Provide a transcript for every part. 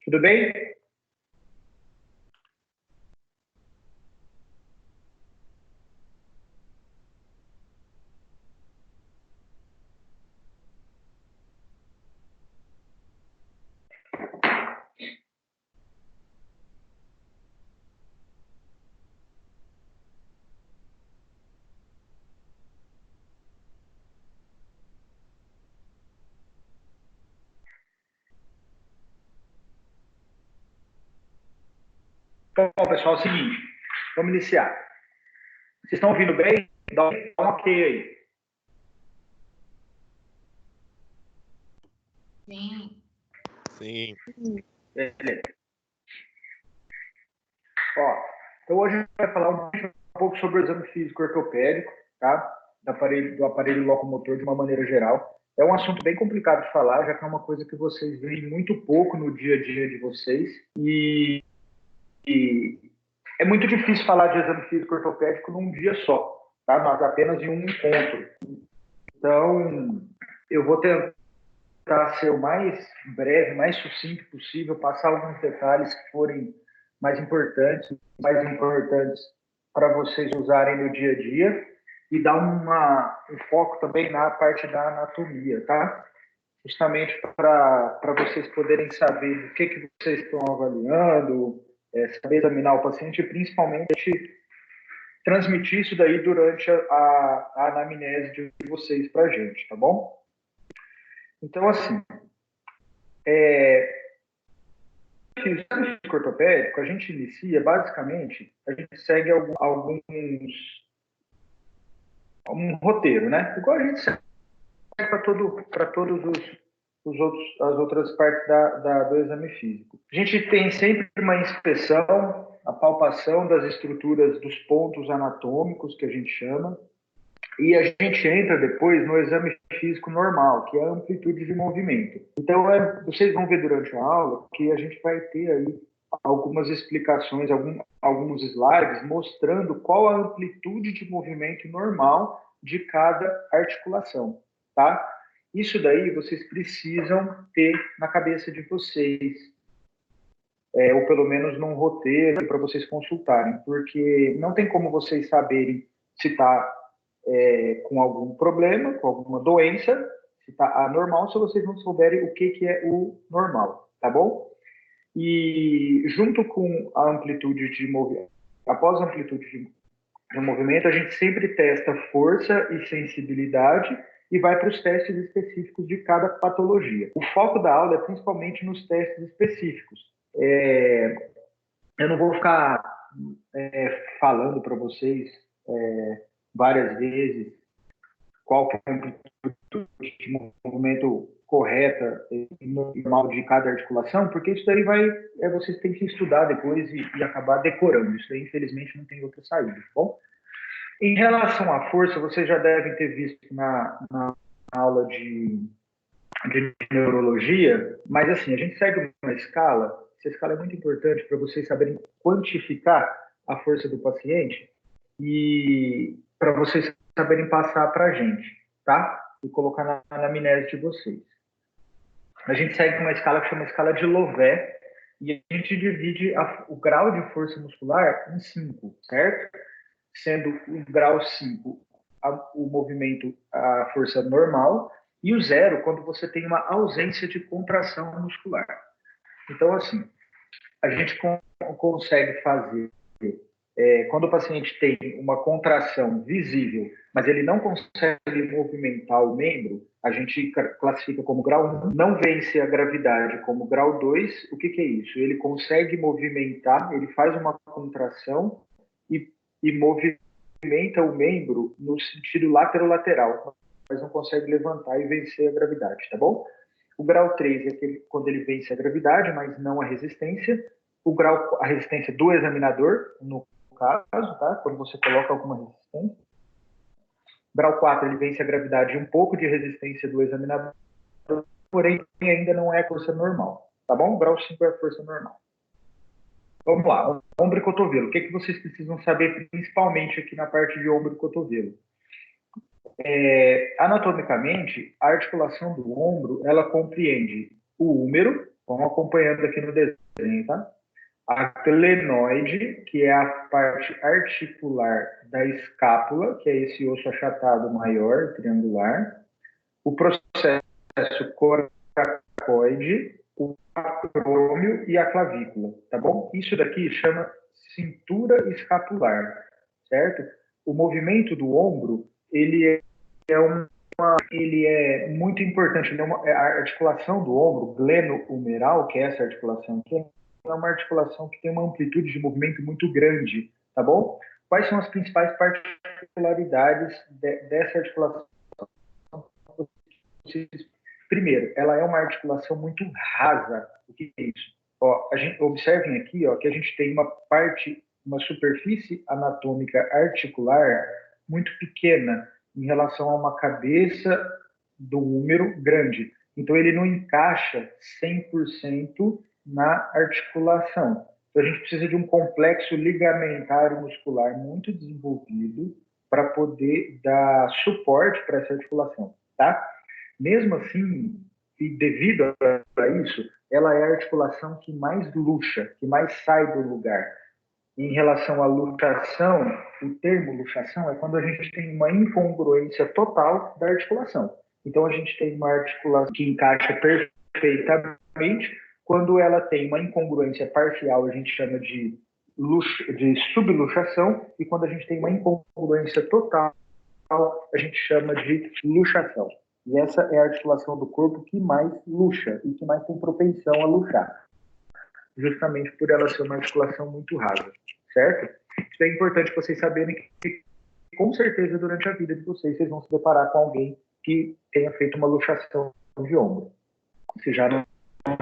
Tudo bem? Bom, pessoal, é o seguinte, vamos iniciar. Vocês estão ouvindo bem? Dá um ok aí. Sim. Sim. Beleza. Ó, então hoje a gente vai falar um pouco sobre o exame físico ortopédico, tá? Do aparelho locomotor de uma maneira geral. É um assunto bem complicado de falar, já que é uma coisa que vocês veem muito pouco no dia a dia de vocês. E é muito difícil falar de exame físico ortopédico num dia só, tá? Mas apenas em um encontro. Então, eu vou tentar ser o mais breve, mais sucinto possível, passar alguns detalhes que forem mais importantes para vocês usarem no dia a dia e dar um foco também na parte da anatomia, tá? Justamente para vocês poderem saber o que vocês estão avaliando, saber examinar o paciente e principalmente transmitir isso daí durante a anamnese de vocês para a gente, tá bom? Então, assim, o exame físico ortopédico, a gente inicia, basicamente, a gente segue um roteiro, né? Igual a gente segue para todos as outras partes do exame físico. A gente tem sempre uma inspeção, a palpação das estruturas dos pontos anatômicos, que a gente chama, e a gente entra depois no exame físico normal, que é a amplitude de movimento. Então, vocês vão ver durante a aula que a gente vai ter aí algumas explicações, alguns slides mostrando qual a amplitude de movimento normal de cada articulação, tá? Isso daí vocês precisam ter na cabeça de vocês, ou pelo menos num roteiro para vocês consultarem, porque não tem como vocês saberem se está com algum problema, com alguma doença, se está anormal, se vocês não souberem o que é o normal, tá bom? E junto com a amplitude de movimento, após a amplitude de movimento, a gente sempre testa força e sensibilidade e vai para os testes específicos de cada patologia. O foco da aula é principalmente nos testes específicos. Eu não vou ficar falando para vocês várias vezes qual que é a amplitude de movimento correta e normal de cada articulação, porque isso daí vocês têm que estudar depois e acabar decorando. Isso daí, infelizmente, não tem outra saída, tá bom? Em relação à força, vocês já devem ter visto na aula de neurologia, mas assim, a gente segue uma escala, essa escala é muito importante para vocês saberem quantificar a força do paciente e para vocês saberem passar para a gente, tá? E colocar na anamnese de vocês. A gente segue uma escala que chama escala de Lovett e a gente divide o grau de força muscular em 5, certo? Sendo o grau 5 o movimento, a força normal, e o 0 quando você tem uma ausência de contração muscular. Então, assim, a gente consegue fazer, quando o paciente tem uma contração visível, mas ele não consegue movimentar o membro, a gente classifica como grau 1, não vence a gravidade como grau 2, o que é isso? Ele consegue movimentar, ele faz uma contração e movimenta o membro no sentido lateral, mas não consegue levantar e vencer a gravidade, tá bom? O grau 3 é quando ele vence a gravidade, mas não a resistência. A resistência do examinador, no caso, tá? Quando você coloca alguma resistência. Grau 4, ele vence a gravidade e um pouco de resistência do examinador, porém ainda não é a força normal, tá bom? Grau 5 é a força normal. Vamos lá, ombro e cotovelo. O que vocês precisam saber principalmente aqui na parte de ombro e cotovelo? Anatomicamente, a articulação do ombro, ela compreende o húmero, Vão acompanhando aqui no desenho, tá? A glenoide, que é a parte articular da escápula, que é esse osso achatado maior, triangular. O processo coracoide, o acrômio e a clavícula, tá bom? Isso daqui chama cintura escapular, certo? O movimento do ombro, ele é muito importante. A articulação do ombro, gleno-humeral, que é essa articulação aqui, é uma articulação que tem uma amplitude de movimento muito grande, tá bom? Quais são as principais particularidades dessa articulação? Primeiro, ela é uma articulação muito rasa. O que é isso? Ó, observem aqui, ó, que a gente tem uma superfície anatômica articular muito pequena em relação a uma cabeça do húmero grande. Então, ele não encaixa 100% na articulação. Então, a gente precisa de um complexo ligamentar muscular muito desenvolvido para poder dar suporte para essa articulação, tá? Mesmo assim, e devido a isso, ela é a articulação que mais luxa, que mais sai do lugar. Em relação à luxação, o termo luxação é quando a gente tem uma incongruência total da articulação. Então, a gente tem uma articulação que encaixa perfeitamente. Quando ela tem uma incongruência parcial, a gente chama de subluxação. E quando a gente tem uma incongruência total, a gente chama de luxação. E essa é a articulação do corpo que mais luxa e que mais tem propensão a luxar, justamente por ela ser uma articulação muito rasa, certo? Isso é importante vocês saberem que, com certeza, durante a vida de vocês vão se deparar com alguém que tenha feito uma luxação de ombro. Se já não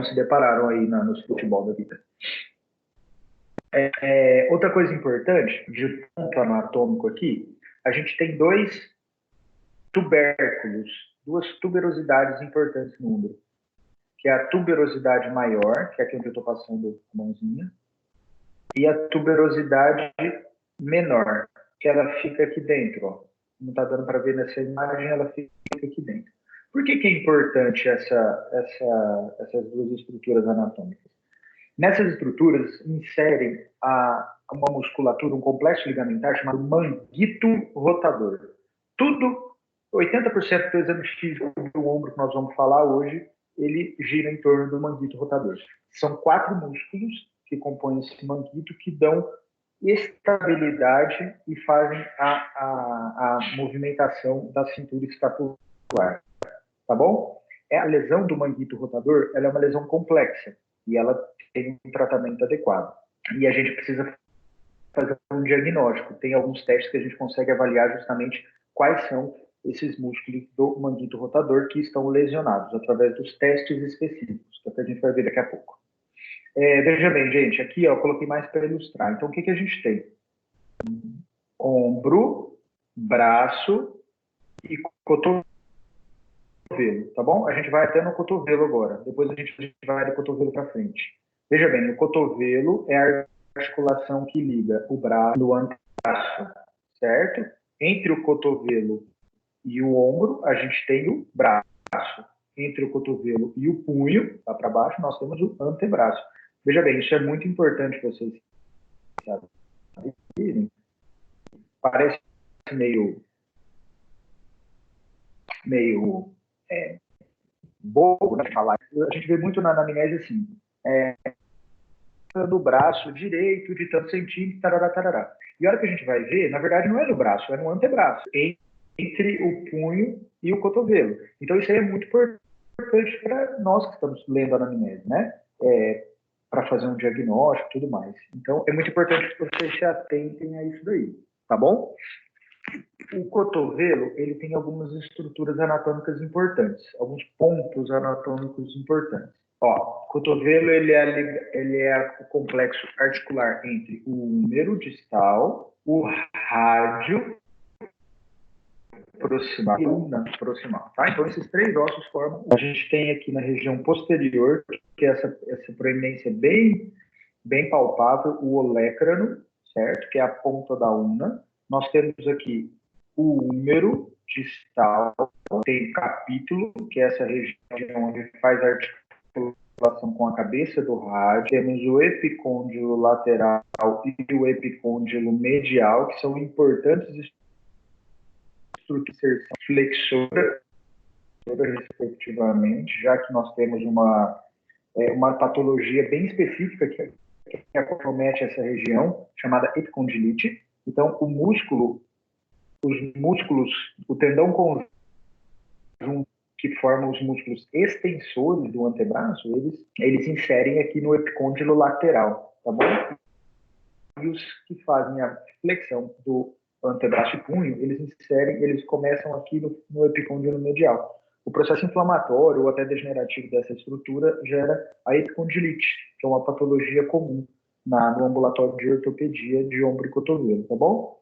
se depararam aí no futebol da vida. Outra coisa importante, de ponto anatômico aqui, a gente tem dois tubérculos, duas tuberosidades importantes no úmero, que é a tuberosidade maior, que é aqui onde eu estou passando a mãozinha, e a tuberosidade menor, que ela fica aqui dentro. Ó. Não está dando para ver nessa imagem, ela fica aqui dentro. Por que é importante essas duas estruturas anatômicas? Nessas estruturas inserem uma musculatura, um complexo ligamentar chamado manguito rotador. Tudo, 80% do exame físico do ombro que nós vamos falar hoje, ele gira em torno do manguito rotador. São 4 músculos que compõem esse manguito que dão estabilidade e fazem a movimentação da cintura escapular. Tá bom? A lesão do manguito rotador, ela é uma lesão complexa e ela tem um tratamento adequado. E a gente precisa fazer um diagnóstico. Tem alguns testes que a gente consegue avaliar justamente quais são esses músculos do manguito rotador que estão lesionados, através dos testes específicos, que a gente vai ver daqui a pouco. Veja bem, gente, aqui ó, eu coloquei mais para ilustrar. Então, o que a gente tem? Ombro, braço e cotovelo, tá bom? A gente vai até no cotovelo agora. Depois a gente vai do cotovelo para frente. Veja bem, o cotovelo é a articulação que liga o braço no antebraço, certo? Entre o cotovelo e o ombro, a gente tem o braço. Entre o cotovelo e o punho, lá para baixo, nós temos o antebraço. Veja bem, isso é muito importante vocês saberem. Parece meio bobo, né, falar. A gente vê muito na anamnese assim, do braço direito de tantos centímetros, tarará, tarará. E a hora que a gente vai ver, na verdade não é no braço, é no antebraço, entre o punho e o cotovelo. Então isso aí é muito importante para nós que estamos lendo a anamnese, né? Para fazer um diagnóstico e tudo mais. Então é muito importante que vocês se atentem a isso daí, tá bom? O cotovelo, ele tem algumas estruturas anatômicas importantes, alguns pontos anatômicos importantes. Ó, o cotovelo, ele é o complexo articular entre o húmero distal, o rádio proximal e o proximal, tá? Então, esses 3 ossos formam. A gente tem aqui na região posterior, que é essa proeminência bem palpável, o olecrano, certo? Que é a ponta da una. Nós temos aqui o húmero distal, tem capítulo, que é essa região onde faz a articulação relação com a cabeça do rádio, temos o epicôndilo lateral e o epicôndilo medial, que são importantes estruturas flexoras, respectivamente, já que nós temos uma patologia bem específica que acomete essa região, chamada epicondilite. Então, os músculos, o tendão conjunto que formam os músculos extensores do antebraço, eles inserem aqui no epicôndilo lateral, tá bom? E os que fazem a flexão do antebraço e punho, eles começam aqui no epicôndilo medial. O processo inflamatório ou até degenerativo dessa estrutura gera a epicondilite, que é uma patologia comum no ambulatório de ortopedia de ombro e cotovelo, tá bom?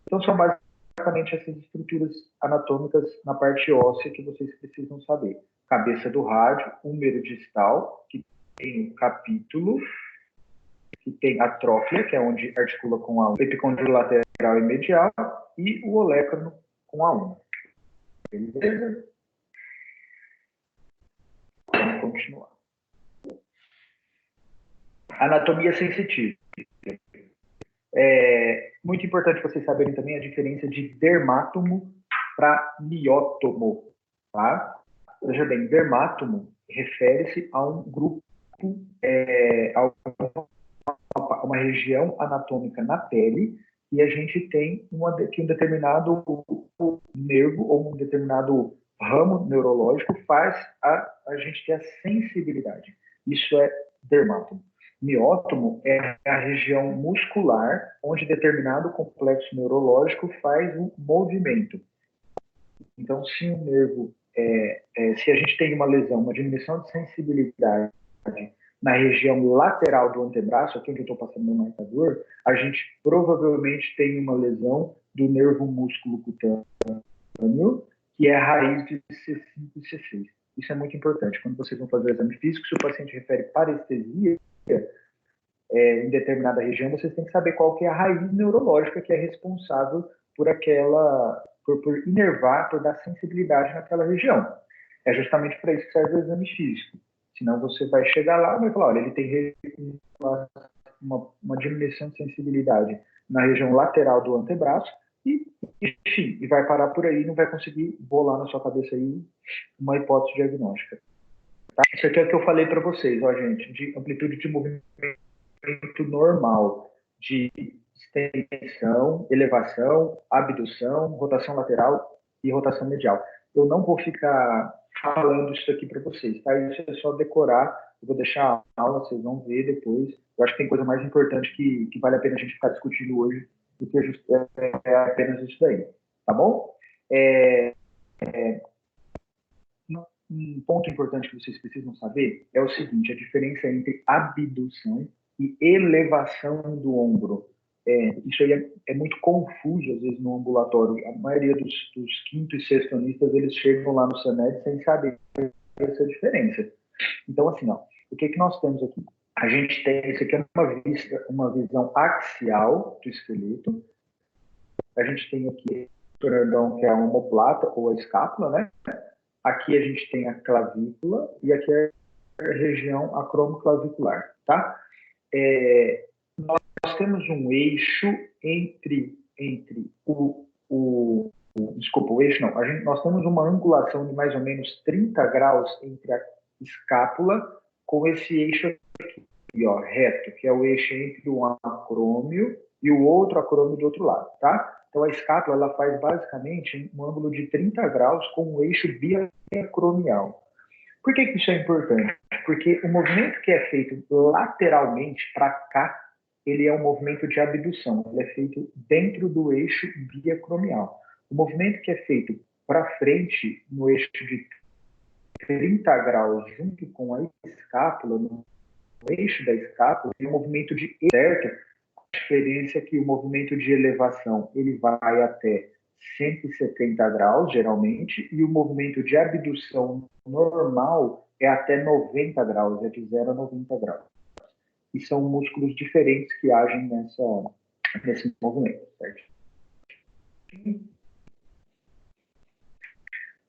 Então, são basicamente essas estruturas anatômicas na parte óssea que vocês precisam saber. Cabeça do rádio, húmero distal, que tem o capítulo, que tem a trófia, que é onde articula com a epicôndilo lateral e medial, e o olecano com a unha. Beleza? Vamos continuar. Anatomia sensitiva. É muito importante vocês saberem também a diferença de dermátomo para miótomo, tá? Veja bem, dermátomo refere-se a um grupo, a uma região anatômica na pele, e a gente tem que um determinado nervo ou um determinado ramo neurológico faz a gente ter a sensibilidade. Isso é dermátomo. Miótomo é a região muscular onde determinado complexo neurológico faz um movimento. Então, se um nervo, se a gente tem uma lesão, uma diminuição de sensibilidade na região lateral do antebraço, aqui onde eu estou passando meu marcador, a gente provavelmente tem uma lesão do nervo músculo cutâneo, que é a raiz de C5 e C6. Isso é muito importante. Quando vocês vão fazer o exame físico, se o paciente refere parestesia em determinada região, vocês têm que saber qual que é a raiz neurológica que é responsável por por inervar, por dar sensibilidade naquela região. É justamente para isso que serve o exame físico. Senão você vai chegar lá e vai falar, olha, ele tem uma diminuição de sensibilidade na região lateral do antebraço e vai parar por aí, não vai conseguir bolar na sua cabeça aí uma hipótese diagnóstica. Tá? Isso aqui é o que eu falei para vocês, ó, gente, de amplitude de movimento normal, de extensão, elevação, abdução, rotação lateral e rotação medial. Eu não vou ficar falando isso aqui para vocês, tá? Isso é só decorar, eu vou deixar a aula, vocês vão ver depois. Eu acho que tem coisa mais importante que vale a pena a gente ficar discutindo hoje do que apenas isso daí, tá bom? Um ponto importante que vocês precisam saber é o seguinte, a diferença entre abdução e elevação do ombro. Isso aí é muito confuso, às vezes, no ambulatório. A maioria dos quinto e sextonistas, eles chegam lá no SANED sem saber essa diferença. Então, assim, ó, o que nós temos aqui? A gente tem, isso aqui é uma visão axial do esqueleto. A gente tem aqui o torandão, que é a omoplata, ou a escápula, né? Aqui a gente tem a clavícula e aqui é a região acromoclavicular, tá? Nós temos um eixo entre desculpa, o eixo não. Nós temos uma angulação de mais ou menos 30 graus entre a escápula com esse eixo aqui, ó, reto, que é o eixo entre um acrômio e o outro acrômio do outro lado, tá? Então, a escápula ela faz basicamente um ângulo de 30 graus com o eixo biacromial. Por que isso é importante? Porque o movimento que é feito lateralmente para cá, ele é um movimento de abdução. Ele é feito dentro do eixo biacromial. O movimento que é feito para frente, no eixo de 30 graus, junto com a escápula, no eixo da escápula, é um movimento de certo. A diferença é que o movimento de elevação ele vai até 170 graus, geralmente, e o movimento de abdução normal é até 90 graus, é de 0 a 90 graus. E são músculos diferentes que agem nesse movimento, certo?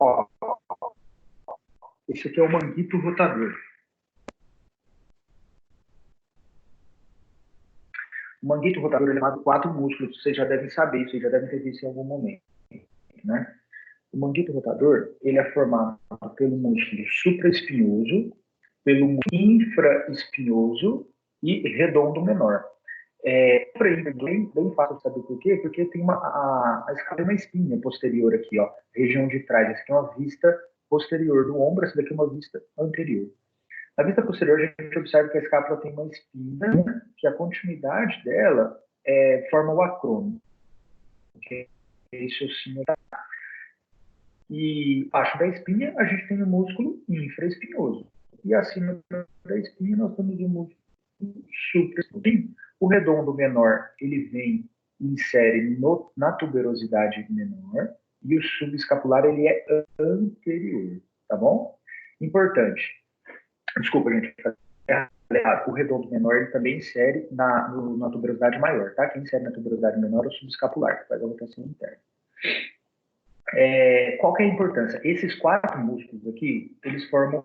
Ó, esse aqui é o manguito rotador. O manguito rotador é formado por 4 músculos, vocês já devem saber, vocês já devem ter visto em algum momento, né? O manguito rotador, ele é formado pelo músculo supraespinhoso, pelo infraespinhoso e redondo menor. Bem fácil de saber por quê? Porque tem a escala tem uma espinha posterior aqui, ó, região de trás. Essa aqui é uma vista posterior do ombro, essa daqui é uma vista anterior. Na vista posterior, a gente observa que a escápula tem uma espinha, que a continuidade dela forma o acrônio, que é esse ossinho. E abaixo da espinha, a gente tem o músculo infraespinhoso. E acima da espinha, nós temos o músculo supraespinhoso. O redondo menor, ele vem e insere na tuberosidade menor, e o subescapular, ele é anterior, tá bom? Importante. Desculpa, gente. O redondo menor, ele também insere na tuberosidade maior, tá? Quem insere na tuberosidade menor é o subescapular, que faz a rotação interna. Qual que é a importância? Esses 4 músculos aqui, eles formam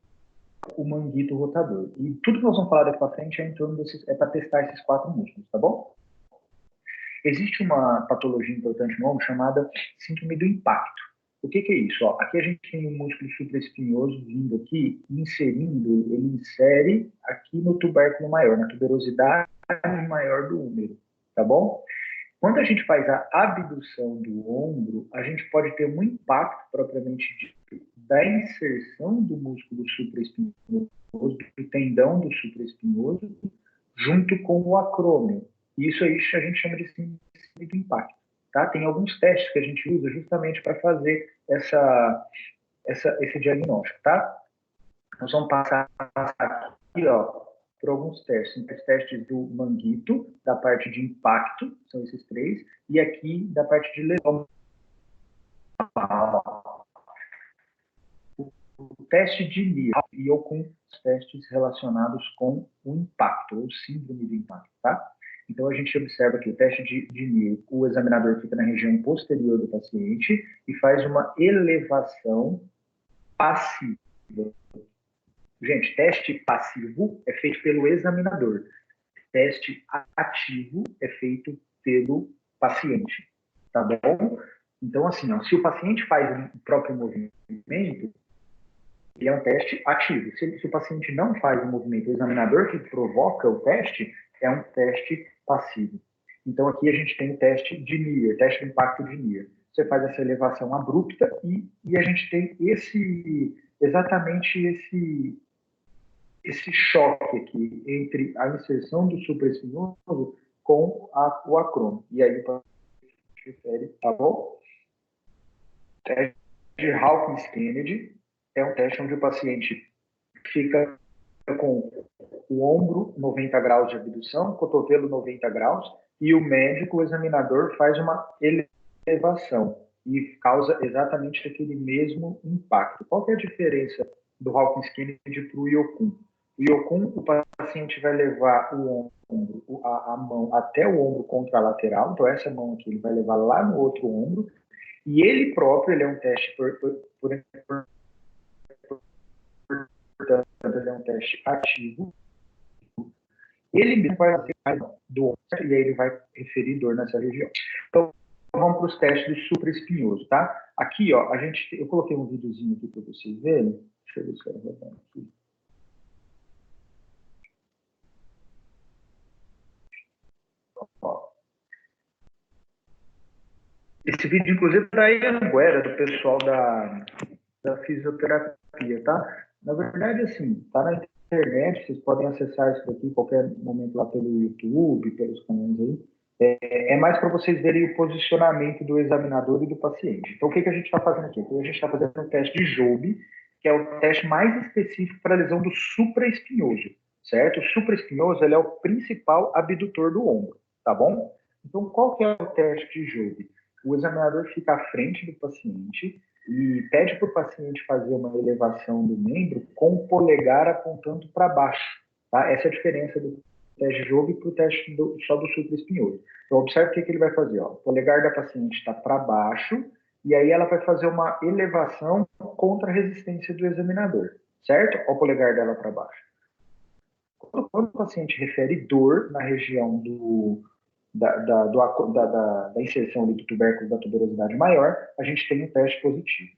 o manguito rotador. E tudo que nós vamos falar daqui para frente é em torno desses, para testar esses 4 músculos, tá bom? Existe uma patologia importante no ombro chamada síndrome do impacto. O que é isso? Ó, aqui a gente tem um músculo supraespinhoso vindo aqui, inserindo, ele insere aqui no tubérculo maior, na tuberosidade maior do úmero, tá bom? Quando a gente faz a abdução do ombro, a gente pode ter um impacto propriamente dito da inserção do músculo supraespinhoso, do tendão do supraespinhoso, junto com o acrômio. Isso aí a gente chama de síndrome do impacto. Tá? Tem alguns testes que a gente usa justamente para fazer esse diagnóstico. Tá? Nós vamos passar aqui, ó, por alguns testes. Os testes do manguito, da parte de impacto, são esses 3, e aqui da parte de lesão. O teste de Neer e eu com os testes relacionados com o impacto, ou síndrome de impacto, tá? Então, a gente observa que o teste de Neer, o examinador fica na região posterior do paciente e faz uma elevação passiva. Gente, teste passivo é feito pelo examinador. Teste ativo é feito pelo paciente, tá bom? Então, assim, ó, se o paciente faz o próprio movimento, ele é um teste ativo. Se o paciente não faz o movimento, o examinador que provoca o teste é um teste passivo. Então, aqui a gente tem o teste de Neer, teste de impacto de Neer. Você faz essa elevação abrupta e a gente tem exatamente esse choque aqui entre a inserção do supraespinhoso com o acrômio. E aí o paciente refere, tá bom? Teste de Hawkins-Kennedy é um teste onde o paciente fica com o ombro 90 graus de abdução, cotovelo 90 graus, e o médico, o examinador, faz uma elevação e causa exatamente aquele mesmo impacto. Qual que é a diferença do Hawkins-Kennedy para o Yokun? O Yokun, o paciente vai levar o ombro, a mão até o ombro contralateral, então essa mão aqui ele vai levar lá no outro ombro, e ele próprio, ele é um teste portanto, ele é um teste ativo. Ele mesmo vai fazer dor, e aí ele vai referir dor nessa região. Então, vamos para os testes do supraespinhoso, tá? Aqui, ó, eu coloquei um videozinho aqui para vocês verem. Deixa eu ver se eu vou aqui. Ó. Esse vídeo, inclusive, da Anguera, do pessoal da fisioterapia, tá? Na verdade, assim, tá na internet, vocês podem acessar isso daqui em qualquer momento lá pelo YouTube, pelos canais aí. É mais para vocês verem o posicionamento do examinador e do paciente. Então, o que a gente está fazendo aqui? Então, a gente está fazendo um teste de Jobe, que é o teste mais específico para a lesão do supraespinhoso, certo? O supraespinhoso, ele é o principal abdutor do ombro, tá bom? Então, qual que é o teste de Jobe? O examinador fica à frente do paciente e pede para o paciente fazer uma elevação do membro com o polegar apontando para baixo, tá? Essa é a diferença do teste de Jobe para o teste só do supraespinhoso. Então, observe o que ele vai fazer. Ó. O polegar da paciente está para baixo e aí ela vai fazer uma elevação contra a resistência do examinador, certo? Olha o polegar dela para baixo. Quando o paciente refere dor na região da inserção ali do tubérculo da tuberosidade maior, a gente tem um teste positivo,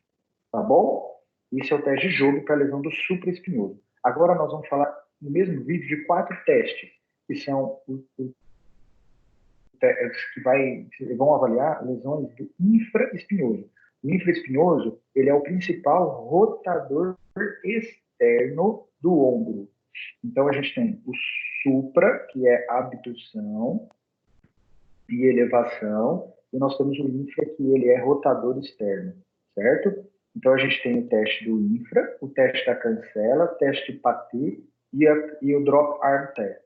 tá bom? Esse é o teste de jogo para lesão do supraespinhoso. Agora nós vamos falar no mesmo vídeo de 4 testes, que são que vão avaliar lesões do infraespinhoso. O infraespinhoso, ele é o principal rotador externo do ombro. Então, a gente tem o supra, que é abdução e elevação, e nós temos o infra, que ele é rotador externo, certo? Então, a gente tem o teste do infra, o teste da cancela, o teste de patê e o drop arm test,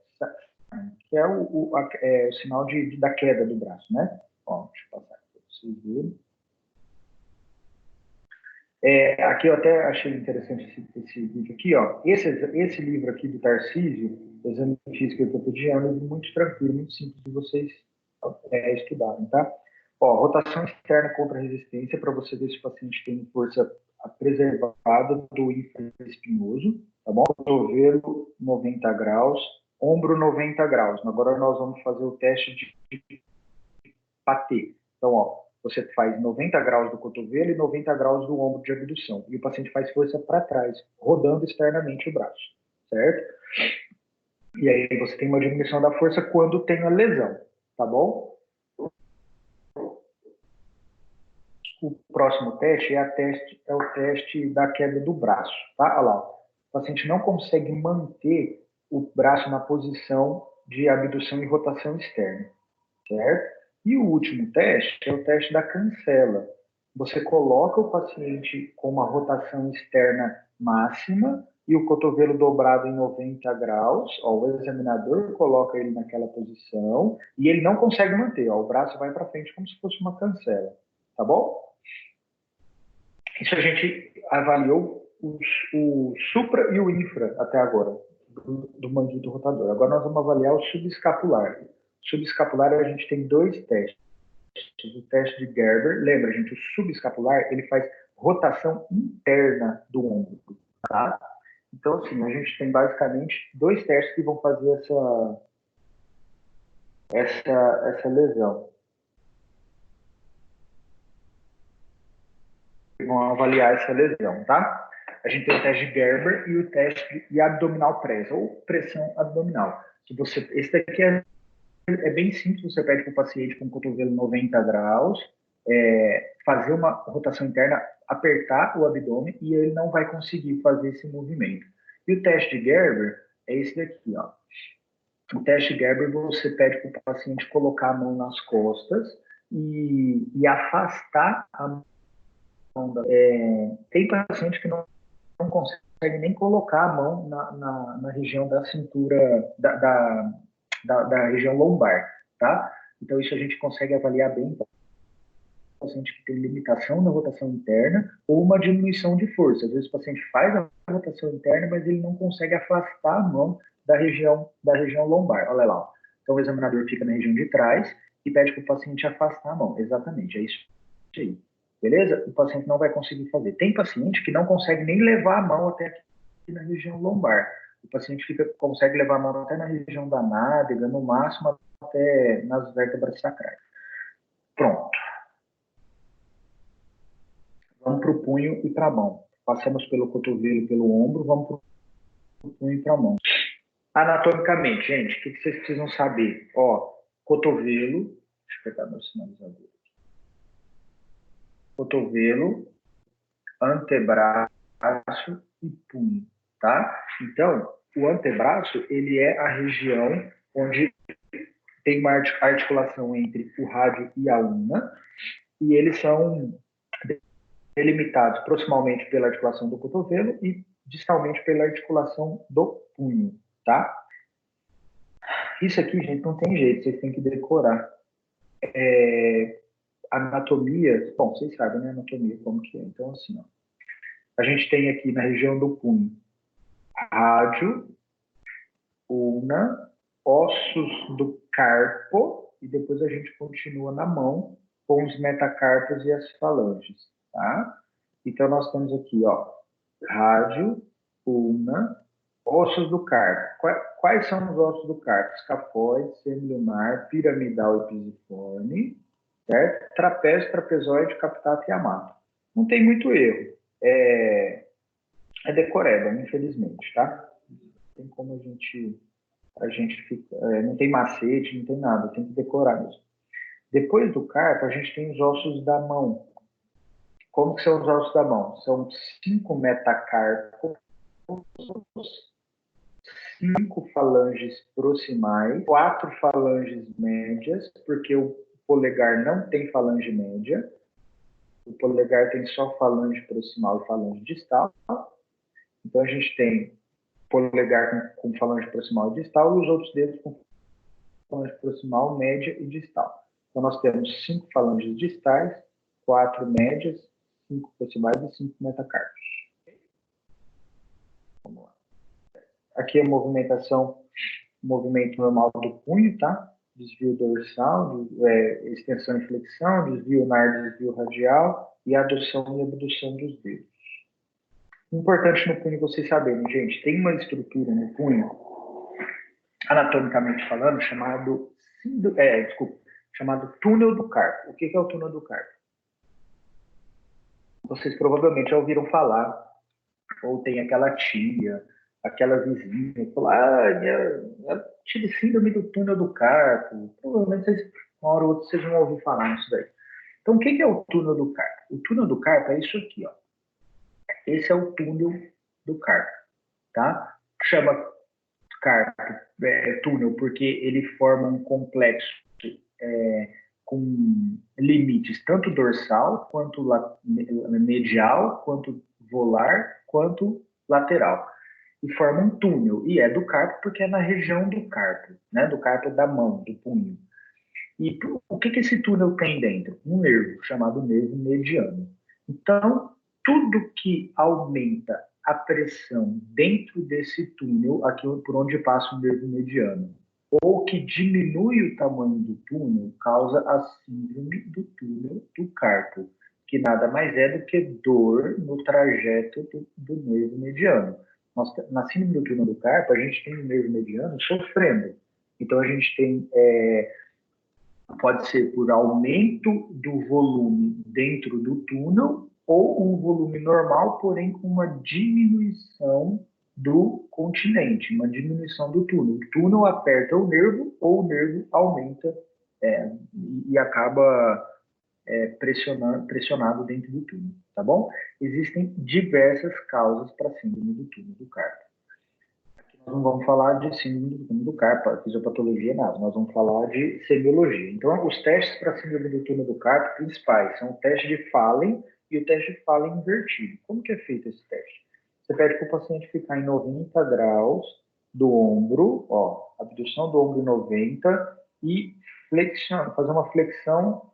que é o sinal da queda do braço, né? Ó, deixa eu passar aqui para vocês verem. Aqui eu até achei interessante esse vídeo aqui, ó. Esse livro aqui do Tarcísio, Exame Físico Ortopedia, é um livro muito tranquilo, muito simples de vocês estudarem, tá? Ó, rotação externa contra resistência, para você ver se o paciente tem força preservada do infraespinhoso, tá bom? Cotovelo 90 graus, ombro 90 graus. Agora nós vamos fazer o teste de patê. Então, ó, você faz 90 graus do cotovelo e 90 graus do ombro de abdução. E o paciente faz força para trás, rodando externamente o braço, certo? E aí você tem uma diminuição da força quando tem a lesão, tá bom? O próximo teste é o teste da queda do braço, tá? Olha lá, o paciente não consegue manter o braço na posição de abdução e rotação externa, certo? E o último teste é o teste da cancela. Você coloca o paciente com uma rotação externa máxima e o cotovelo dobrado em 90 graus. Ó, o examinador coloca ele naquela posição e ele não consegue manter. Ó, o braço vai para frente como se fosse uma cancela. Tá bom? Isso a gente avaliou o supra e o infra até agora, do manguito rotador. Agora nós vamos avaliar o subescapular. Subescapular, a gente tem 2 testes. O teste de Gerber, lembra, gente, o subescapular, ele faz rotação interna do ombro, tá? Então, assim, a gente tem basicamente 2 testes que vão fazer essa lesão. Vão avaliar essa lesão, tá? A gente tem o teste de Gerber e o teste de abdominal press, ou pressão abdominal. Esse daqui é bem simples, você pede para o paciente com o cotovelo 90 graus, fazer uma rotação interna, apertar o abdômen e ele não vai conseguir fazer esse movimento. E o teste de Gerber é esse daqui, ó. O teste de Gerber, você pede para o paciente colocar a mão nas costas e afastar a mão. Tem paciente que não consegue nem colocar a mão na região da cintura, da região lombar, tá? Então, isso a gente consegue avaliar bem o paciente que tem limitação na rotação interna ou uma diminuição de força. Às vezes o paciente faz a rotação interna, mas ele não consegue afastar a mão da região lombar. Olha lá. Então, o examinador fica na região de trás e pede para o paciente afastar a mão. Exatamente, é isso aí. Beleza? O paciente não vai conseguir fazer. Tem paciente que não consegue nem levar a mão até aqui na região lombar. O paciente consegue levar a mão até na região da nádega, no máximo até nas vértebras sacrais. Pronto. Vamos para o punho e para a mão. Passamos pelo cotovelo e pelo ombro, vamos para o punho e para a mão. Anatomicamente, gente, o que vocês precisam saber? Ó, cotovelo, deixa eu pegar meu sinalizador. Cotovelo, antebraço e punho, tá? Então, o antebraço, ele é a região onde tem uma articulação entre o rádio e a ulna, e eles são delimitados proximalmente pela articulação do cotovelo e distalmente pela articulação do punho, tá? Isso aqui, gente, não tem jeito, vocês têm que decorar. Anatomia, bom, vocês sabem, né, anatomia, como que é. Então, assim, ó, a gente tem aqui na região do punho rádio, ulna, ossos do carpo, e depois a gente continua na mão com os metacarpos e as falanges, tá? Então, nós temos aqui, ó, rádio, ulna, Ossos do carpo. Quais são os ossos do carpo? Escafoide, semilunar, piramidal e pisiforme, certo? Trapézio, trapezoide, captato e amato. Não tem muito erro. É decoreba, infelizmente, tá? Não tem como a gente fica, não tem macete, não tem nada, tem que decorar mesmo. Depois do carpo, a gente tem os ossos da mão. Como que são os ossos da mão? São 5 metacarpos, 5 falanges proximais, 4 falanges médias, porque o polegar não tem falange média, o polegar tem só falange proximal e falange distal. Então a gente tem polegar com falange proximal e distal e os outros dedos com falange proximal, média e distal. Então nós temos 5 falanges distais, 4 médias, 5 proximais e 5 metacarpos. Vamos lá. Aqui a movimentação, movimento normal do punho, tá? Desvio dorsal, extensão e flexão, desvio unar, desvio radial e adução e abdução dos dedos. Importante no punho vocês saberem, gente, tem uma estrutura no punho, anatomicamente falando, chamado túnel do carpo. O que é o túnel do carpo? Vocês provavelmente já ouviram falar, ou tem aquela tia, aquela vizinha, que fala, eu tive síndrome do túnel do carpo. Provavelmente vocês, uma hora ou outra, vocês vão ouvir falar nisso daí. Então, o que é o túnel do carpo? O túnel do carpo é isso aqui, ó. Esse é o túnel do carpo, tá? Chama carpo, túnel, porque ele forma um complexo com limites tanto dorsal, quanto medial, quanto volar, quanto lateral. E forma um túnel. E é do carpo porque é na região do carpo, né? Do carpo da mão, do punho. E o que esse túnel tem dentro? Um nervo, chamado nervo mediano. Então, tudo que aumenta a pressão dentro desse túnel, aqui por onde passa o nervo mediano, ou que diminui o tamanho do túnel, causa a síndrome do túnel do carpo, que nada mais é do que dor no trajeto do nervo mediano. Na síndrome do túnel do carpo, a gente tem o nervo mediano sofrendo. Então, a gente tem pode ser por aumento do volume dentro do túnel ou um volume normal, porém com uma diminuição do continente, uma diminuição do túnel. O túnel aperta o nervo ou o nervo aumenta e acaba pressionado dentro do túnel, tá bom? Existem diversas causas para a síndrome do túnel do carpo. Nós não vamos falar de síndrome do túnel do carpo, fisiopatologia, nada. Nós vamos falar de semiologia. Então, os testes para síndrome do túnel do carpo principais são o teste de Fallen e o teste de Fallen invertido. Como que é feito esse teste? Você pede para o paciente ficar em 90 graus do ombro, ó, abdução do ombro em 90 e fazer uma flexão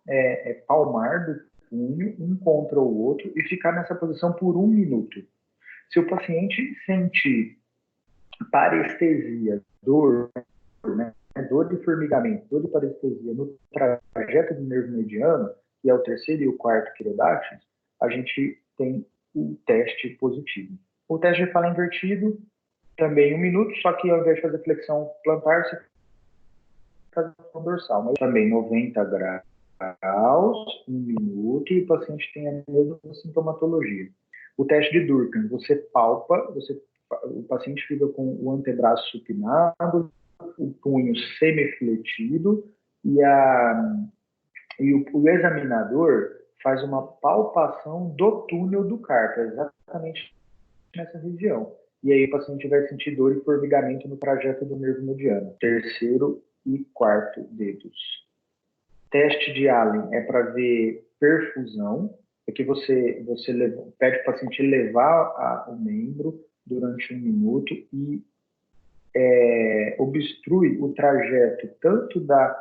palmar do punho, um contra o outro, e ficar nessa posição por 1 minuto. Se o paciente sentir parestesia, dor, né? Dor de formigamento, dor de parestesia no trajeto do nervo mediano, que é o terceiro e o quarto quirodáctilos, a gente tem o teste positivo. O teste de fala invertido, também 1 minuto, só que ao invés de fazer flexão plantar, você faz flexão dorsal, mas também 90 graus, 1 minuto, e o paciente tem a mesma sintomatologia. O teste de Durkheim, você palpa, o paciente fica com o antebraço supinado, o punho semifletido e o examinador faz uma palpação do túnel do carpo, exatamente nessa região. E aí o paciente vai sentir dor e formigamento no trajeto do nervo mediano, terceiro e quarto dedos. Teste de Allen é para ver perfusão, é que você pede para o paciente levar o membro durante 1 minuto e obstrui o trajeto tanto da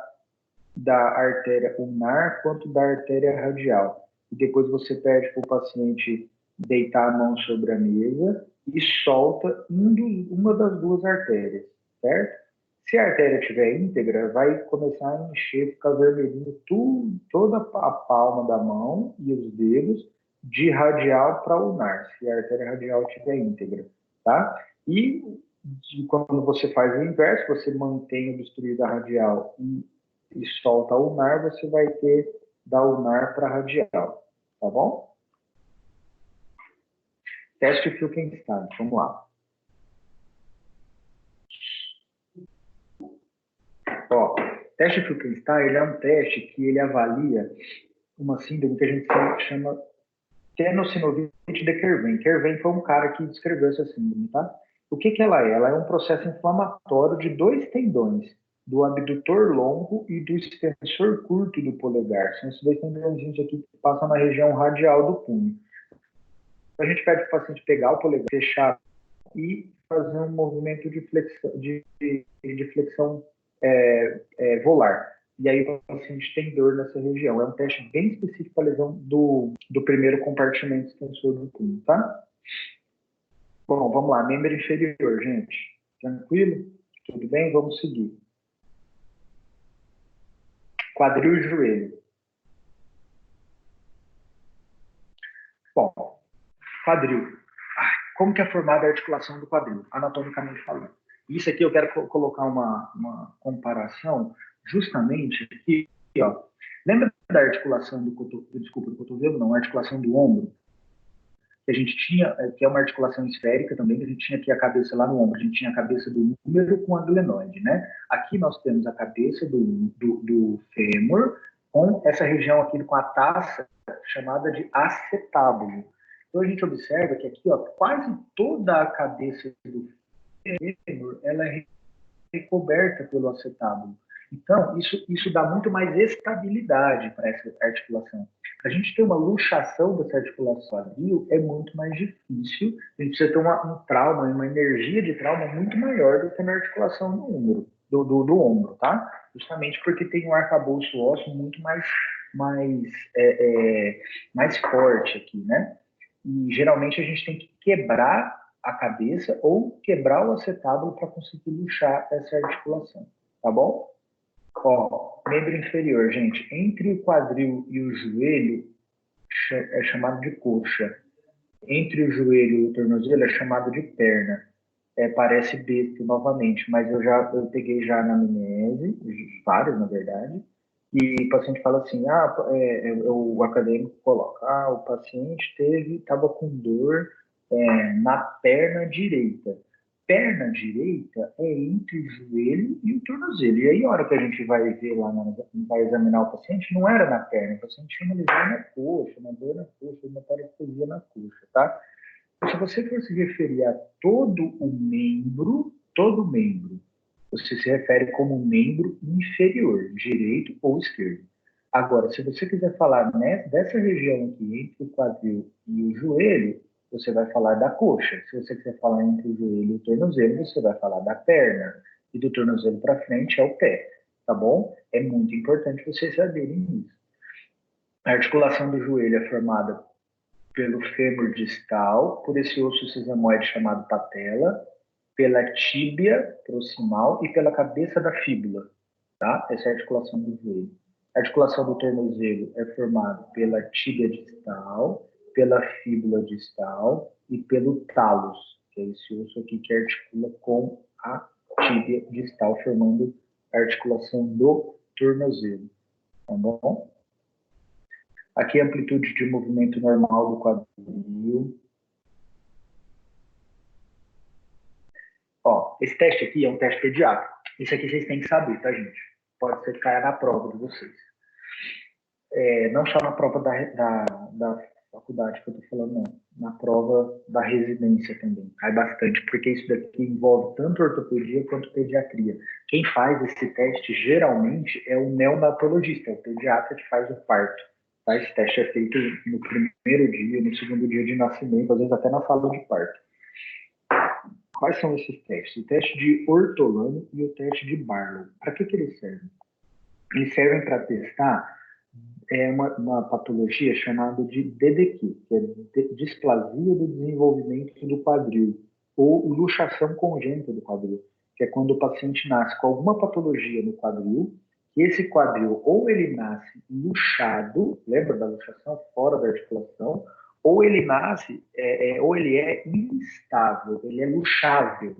artéria ulnar quanto da artéria radial. E depois você pede para o paciente deitar a mão sobre a mesa e solta uma das duas artérias, certo? Se a artéria estiver íntegra, vai começar a encher, ficar vermelhinho toda a palma da mão e os dedos de radial para ulnar, se a artéria radial estiver íntegra, tá? E quando você faz o inverso, você mantém o bisturi da radial e solta a ulnar, você vai ter da ulnar para a radial, tá bom? Teste Filkenstein, vamos lá. Ó, teste Filkenstein, ele é um teste que ele avalia uma síndrome que a gente chama tenossinovite de Kerven. Kerven foi um cara que descreveu essa síndrome, tá? O que ela é? Ela é um processo inflamatório de dois tendões, do abdutor longo e do extensor curto do polegar. São esses dois tendões aqui que passam na região radial do punho. A gente pede para o paciente pegar o polegar, fechar e fazer um movimento de flexão, de flexão volar. E aí o paciente tem dor nessa região. É um teste bem específico para a lesão do primeiro compartimento extensor do punho, tá? Bom, vamos lá. Membro inferior, gente. Tranquilo? Tudo bem? Vamos seguir. Quadril e joelho. Bom, quadril. Como que é formada a articulação do quadril, anatomicamente falando? Isso aqui eu quero colocar uma comparação justamente aqui, ó. Lembra da articulação do cotovelo, não, a articulação do ombro? Que a gente tinha, que é uma articulação esférica também, que a gente tinha aqui a cabeça lá no ombro, a gente tinha a cabeça do húmero com a glenoide, né? Aqui nós temos a cabeça do fêmur com essa região aqui com a taça chamada de acetábulo. Então a gente observa que aqui, ó, quase toda a cabeça do fêmur, ela é recoberta pelo acetábulo. Então, isso dá muito mais estabilidade para essa articulação. A gente ter uma luxação dessa articulação quadril é muito mais difícil. A gente precisa ter um trauma, uma energia de trauma muito maior do que na articulação do ombro, do ombro, tá? Justamente porque tem um arcabouço ósseo muito mais forte aqui, né? E geralmente a gente tem que quebrar a cabeça ou quebrar o acetábulo para conseguir luxar essa articulação, tá bom? Ó, membro inferior, gente, entre o quadril e o joelho é chamado de coxa. Entre o joelho e o tornozelo é chamado de perna. Parece besta novamente, mas eu peguei já na anamnese, várias na verdade, e o paciente fala assim, o acadêmico coloca, o paciente estava com dor na perna direita. Perna direita é entre o joelho e o tornozelo. E aí, a hora que a gente vai ver lá, vai examinar o paciente, não era na perna, o paciente tinha uma lesão na coxa, uma dor na coxa, uma parestesia na coxa, tá? Então, se você for se referir a todo membro, você se refere como membro inferior, direito ou esquerdo. Agora, se você quiser falar dessa região aqui, entre o quadril e o joelho, você vai falar da coxa. Se você quiser falar entre o joelho e o tornozelo, você vai falar da perna. E do tornozelo para frente é o pé, tá bom? É muito importante vocês saberem isso. A articulação do joelho é formada pelo fêmur distal, por esse osso sesamoide chamado patela, pela tíbia proximal e pela cabeça da fíbula, tá? Essa é a articulação do joelho. A articulação do tornozelo é formada pela tíbia distal, pela fíbula distal e pelo talos, que é esse osso aqui que articula com a tíbia distal, formando a articulação do tornozelo, tá bom? Aqui a amplitude de movimento normal do quadril. Ó, esse teste aqui é um teste pediátrico. Isso aqui vocês têm que saber, tá, gente? Pode ser que caia na prova de vocês. Não só na prova da faculdade que eu tô falando, não. Na prova da residência também. Cai bastante, porque isso daqui envolve tanto ortopedia quanto pediatria. Quem faz esse teste, geralmente, é o neonatologista, é o pediatra que faz o parto. Tá? Esse teste é feito no primeiro dia, no segundo dia de nascimento, às vezes até na sala de parto. Quais são esses testes? O teste de Ortolano e o teste de Barlow. Para que eles servem? Eles servem para testar uma patologia chamada de DDQ, que é displasia do desenvolvimento do quadril, ou luxação congênita do quadril, que é quando o paciente nasce com alguma patologia no quadril, e esse quadril ou ele nasce luxado, lembra da luxação, fora da articulação, ou ele nasce, ou ele é instável, ele é luxável.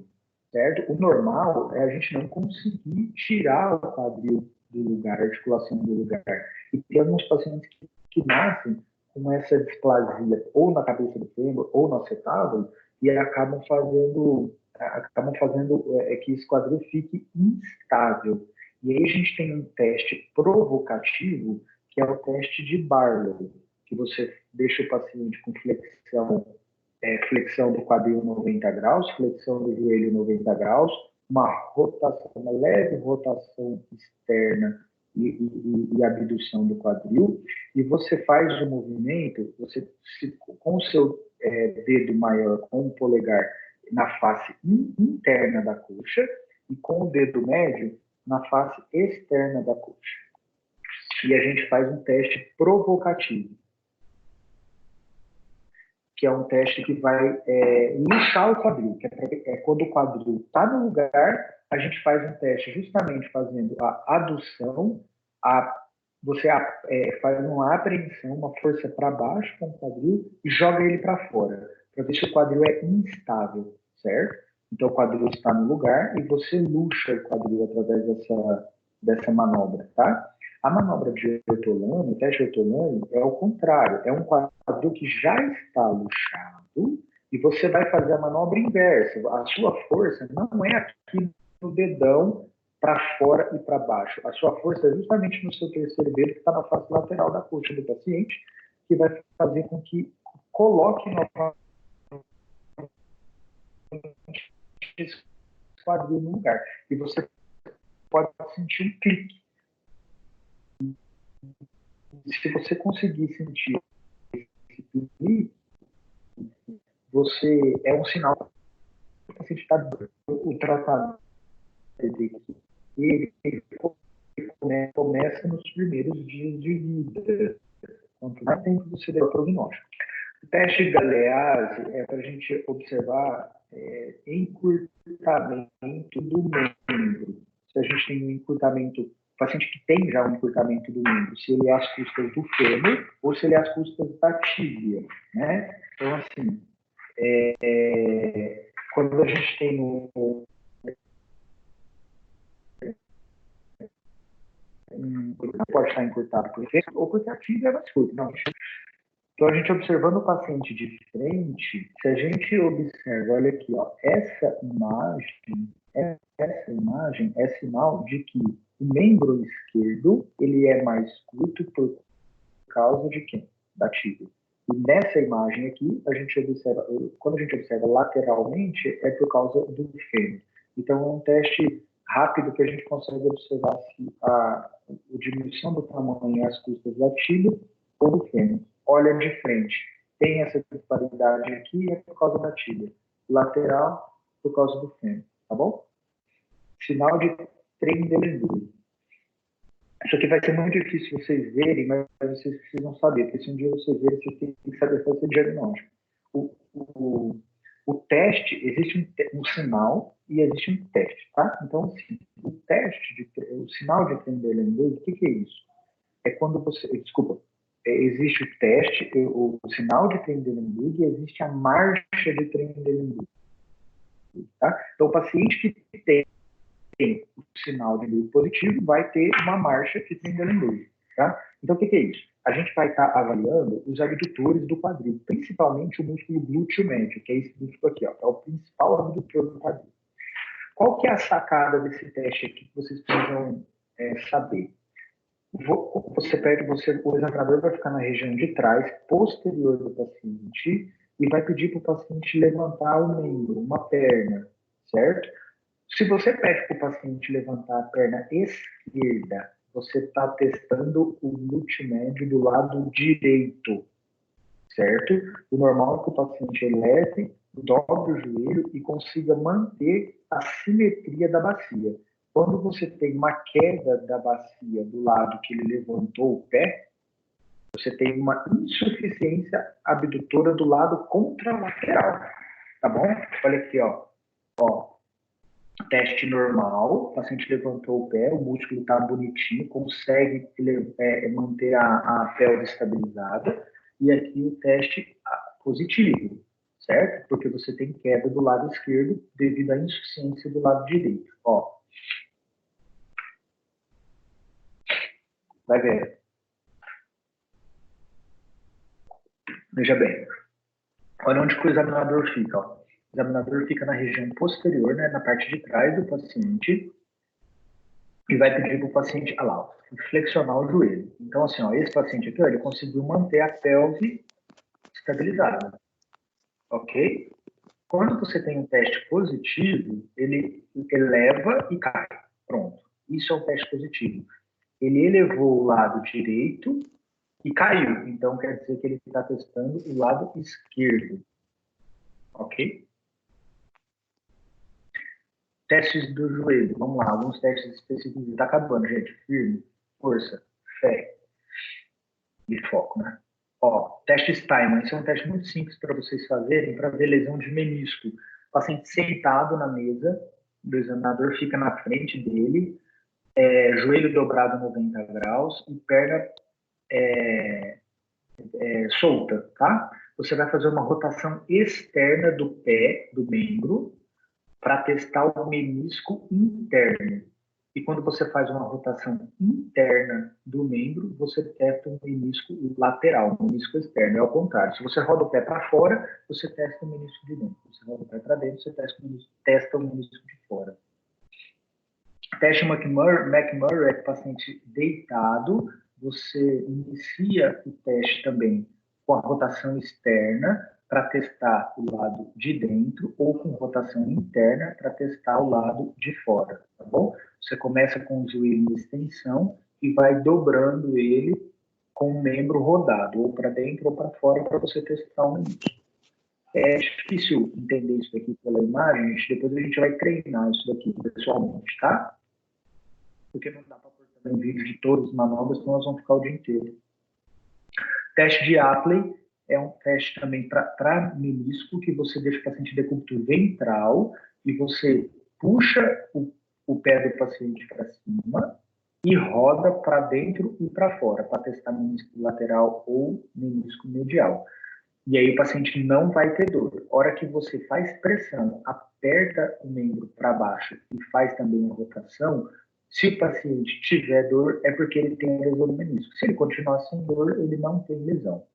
certo? O normal é a gente não conseguir tirar o quadril do lugar, a articulação do lugar. E tem alguns pacientes que nascem com essa displasia ou na cabeça do fêmur ou no acetábulo e acabam fazendo que esse quadril fique instável. E aí a gente tem um teste provocativo, que é o teste de Barlow, que você deixa o paciente com flexão do quadril 90 graus, flexão do joelho 90 graus, uma leve rotação externa e abdução do quadril, e você faz o movimento, com o seu dedo maior, com o polegar, na face interna da coxa, e com o dedo médio na face externa da coxa. E a gente faz um teste provocativo, que é um teste que vai luxar o quadril, que é quando o quadril está no lugar, a gente faz um teste justamente fazendo a adução, você faz uma apreensão, uma força para baixo com o quadril e joga ele para fora, para ver se o quadril é instável, certo? Então o quadril está no lugar e você luxa o quadril através dessa manobra, tá? A manobra de Ortolani, o teste de Ortolani, é o contrário. É um quadril que já está luxado e você vai fazer a manobra inversa. A sua força não é aqui no dedão para fora e para baixo. A sua força é justamente no seu terceiro dedo, que está na face lateral da coxa do paciente, que vai fazer com que coloque novamente esse quadril no lugar. E você pode sentir um clique. Se você conseguir sentir esse clique, é um sinal que o paciente está dando o tratamento dele. Ele começa nos primeiros dias de vida. Quanto mais tempo você der o prognóstico. O teste de Galeazzi é para a gente observar encurtamento do membro. Se a gente tem um encurtamento, o paciente que tem já um encurtamento do membro, se ele é às custas do fêmur ou se ele é às custas da tíbia, né? Então, assim, quando a gente tem pode estar encurtado por fêmur ou porque a tíbia é mais curta. Não, então, a gente observando o paciente de frente, se a gente observa, olha aqui, ó, essa imagem é sinal de que o membro esquerdo ele é mais curto por causa de quem? Da tíbia. E nessa imagem aqui, quando a gente observa lateralmente, é por causa do fêmur. Então, é um teste rápido que a gente consegue observar se a diminuição do tamanho às custas da tíbia ou do fêmur. Olha de frente, tem essa disparidade aqui, é por causa da tíbia. Lateral, por causa do fêmur, tá bom? Sinal de Trendelenburg. Isso aqui vai ser muito difícil vocês verem, mas vocês precisam saber, porque se um dia vocês verem, vocês têm que saber fazer o diagnóstico. O teste, existe um sinal e existe um teste, tá? Então, assim, o sinal de Trendelenburg, o que é isso? É quando você, desculpa, existe o teste, o sinal de Trendelenburg e existe a marcha de Trendelenburg. Tá? Então, o paciente que tem o sinal de Trendelenburg positivo vai ter uma marcha de Trendelenburg. Tá? Então, o que é isso? A gente vai estar avaliando os abdutores do quadril, principalmente o músculo glúteo médio, que é esse músculo aqui, ó, é o principal abdutor do quadril. Qual que é a sacada desse teste aqui que vocês precisam saber? O examinador vai ficar na região de trás, posterior do paciente, e vai pedir para o paciente levantar o membro, uma perna, certo? Se você pede para o paciente levantar a perna esquerda, você está testando o glúteo médio do lado direito, certo? O normal é que o paciente eleve, dobre o joelho e consiga manter a simetria da bacia. Quando você tem uma queda da bacia do lado que ele levantou o pé, você tem uma insuficiência abdutora do lado contralateral, tá bom? Olha aqui, ó. Teste normal, o paciente levantou o pé, o músculo está bonitinho, consegue manter a pelve estabilizada, e aqui o teste positivo, certo? Porque você tem queda do lado esquerdo devido à insuficiência do lado direito. Ó, vai ver. Veja bem. Olha onde que o examinador fica. Ó. O examinador fica na região posterior, né, na parte de trás do paciente, e vai pedir para o paciente, lá, flexionar o joelho. Então, assim, ó, esse paciente aqui, ó, ele conseguiu manter a pelve estabilizada, ok? Quando você tem um teste positivo, ele eleva e cai. Pronto. Isso é um teste positivo. Ele elevou o lado direito e caiu. Então, quer dizer que ele está testando o lado esquerdo. Ok? Testes do joelho. Vamos lá, alguns testes específicos. Está acabando, gente. Firme, força, fé e foco, né? Ó, teste Steinman. Esse é um teste muito simples para vocês fazerem para ver lesão de menisco. O paciente sentado na mesa, o examinador fica na frente dele, joelho dobrado 90 graus e perna solta, tá? Você vai fazer uma rotação externa do pé, do membro, para testar o menisco interno. E quando você faz uma rotação interna do membro, você testa o menisco lateral, o menisco externo. É ao contrário. Se você roda o pé para fora, você testa o menisco de dentro. Se você roda o pé para dentro, você testa o menisco de fora. Teste McMurray é que o paciente deitado, você inicia o teste também com a rotação externa para testar o lado de dentro ou com rotação interna para testar o lado de fora, tá bom? Você começa com o joelho em extensão e vai dobrando ele com o membro rodado, ou para dentro ou para fora, para você testar o menisco. É difícil entender isso daqui pela imagem, depois a gente vai treinar isso daqui pessoalmente, tá? Porque não dá para pôr também vídeo de todas as manobras, senão nós vamos ficar o dia inteiro. Teste de Apley é um teste também para menisco, que você deixa o paciente de decúbito ventral e você puxa o pé do paciente para cima e roda para dentro e para fora, para testar menisco lateral ou menisco medial. E aí o paciente não vai ter dor. A hora que você faz pressão, aperta o membro para baixo e faz também a rotação, se o paciente tiver dor, é porque ele tem lesão no menisco. Se ele continuar sem dor, ele não tem lesão.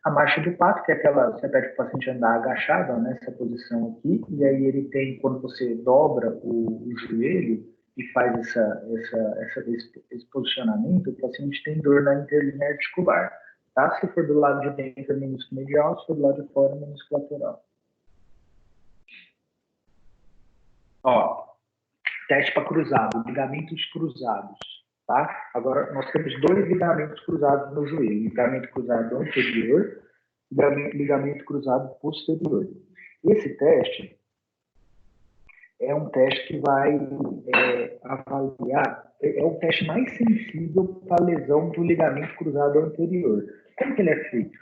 A marcha do pato, que é aquela, você pede para o paciente andar agachado, nessa posição aqui, e aí ele tem, quando você dobra o joelho e faz esse posicionamento, o paciente tem dor na interlinha articular. Tá? Se for do lado de dentro, é menisco medial, se for do lado de fora, é menisco lateral. Ó, teste para cruzado, ligamentos cruzados, tá? Agora, nós temos dois ligamentos cruzados no joelho, ligamento cruzado anterior e ligamento cruzado posterior. Esse teste é um teste que vai avaliar, é o teste mais sensível para a lesão do ligamento cruzado anterior. Como que ele é feito?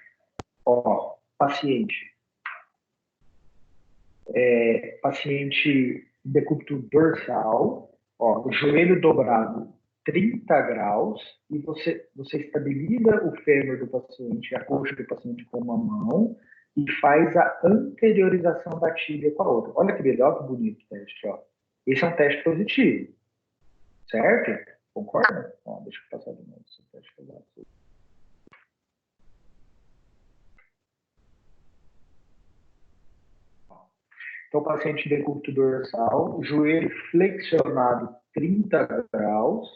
Ó, paciente decúbito dorsal, ó, o joelho dobrado 30 graus e você estabiliza o fêmur do paciente, a coxa do paciente com uma mão e faz a anteriorização da tíbia com a outra. Olha que legal, que bonito o teste, ó. Esse é um teste positivo, certo? Concorda? Ó, deixa eu passar de novo esse teste. Então, paciente decúbito dorsal, joelho flexionado 30 graus,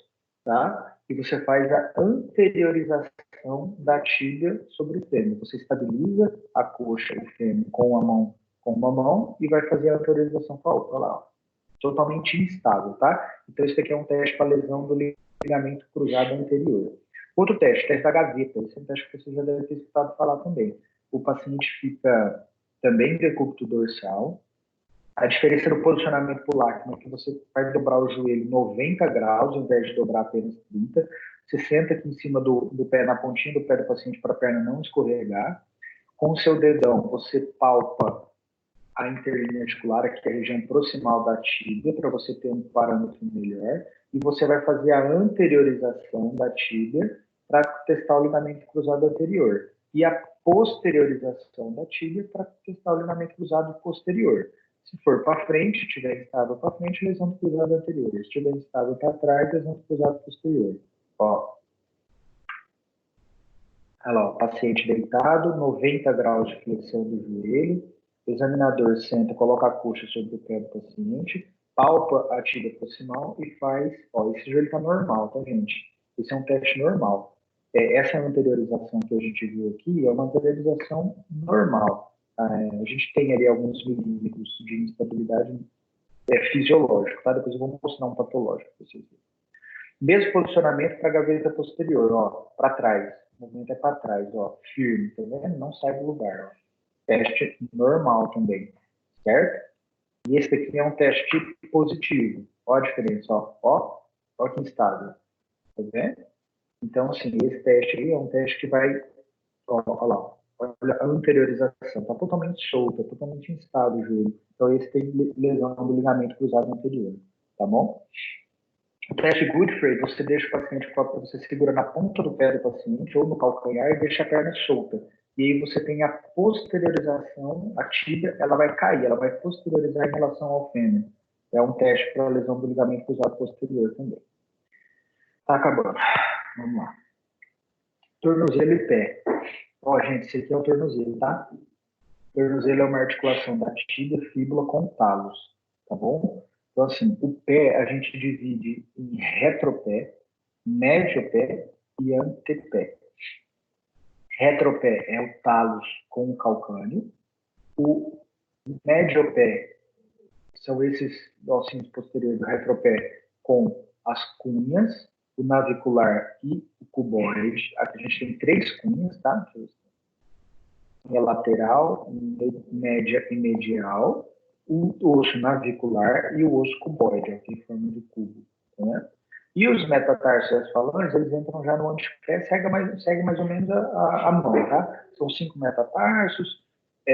tá? E você faz a anteriorização da tíbia sobre o fêmur. Você estabiliza a coxa e o fêmur com uma mão e vai fazer a anteriorização com a outra lá. Totalmente instável, tá? Então, esse aqui é um teste para lesão do ligamento cruzado anterior. Outro teste da gaveta. Esse é um teste que você já deve ter escutado falar também. O paciente fica também decúbito dorsal. A diferença no posicionamento pular, é que você vai dobrar o joelho 90 graus, ao invés de dobrar apenas 30. Você senta aqui em cima do pé, na pontinha do pé do paciente, para a perna não escorregar. Com o seu dedão, você palpa a interlinha articular, aqui é a região proximal da tíbia, para você ter um parâmetro melhor. E você vai fazer a anteriorização da tíbia para testar o ligamento cruzado anterior. E posteriorização da tíbia para testar o ligamento cruzado posterior. Se for para frente, estiver instável para frente, lesão do cruzado anterior. Se estiver instável para trás, lesão do cruzado posterior. Ó. Olha lá, o paciente deitado, 90 graus de flexão do joelho. O examinador senta, coloca a coxa sobre o pé do paciente, palpa a tíbia proximal e faz... Ó, esse joelho está normal, tá, gente? Esse é um teste normal. Essa anteriorização que a gente viu aqui é uma anteriorização normal. A gente tem ali alguns milímetros de instabilidade fisiológica, tá? Depois eu vou mostrar um patológico para vocês verem. Mesmo posicionamento para a gaveta posterior, ó, para trás. O movimento é para trás, ó, firme, tá vendo? Não sai do lugar, ó. Teste normal também, certo? E esse aqui é um teste positivo. Ó a diferença, ó que instável, tá vendo? Então, assim, esse teste aí é um teste que vai, ó lá, olha a anteriorização, tá totalmente solta, totalmente instável o joelho. Então, esse tem lesão do ligamento cruzado anterior, tá bom? O teste Godfrey, você deixa o paciente, você segura na ponta do pé do paciente ou no calcanhar e deixa a perna solta. E aí você tem a posteriorização, a tíbia, ela vai cair, ela vai posteriorizar em relação ao fêmur. É um teste para lesão do ligamento cruzado posterior também. Tá acabando. Vamos lá. Tornozelo e pé. Ó, gente, esse aqui é o tornozelo, tá? O tornozelo é uma articulação da tíbia, fíbula com talos, tá bom? Então, assim, o pé a gente divide em retropé, médio-pé e antepé. Retropé é o talos com o calcâneo. O médio-pé são esses ossinhos posteriores do retropé com as cunhas, o navicular e o cuboide. Aqui a gente tem 3 cunhas, tá? É lateral, média e medial, o osso navicular e o osso cuboide, aqui em forma de cubo. Né? E os metatarsos e as falanges, eles entram já no antepé, segue mais ou menos a mão, tá? São 5 metatarsos,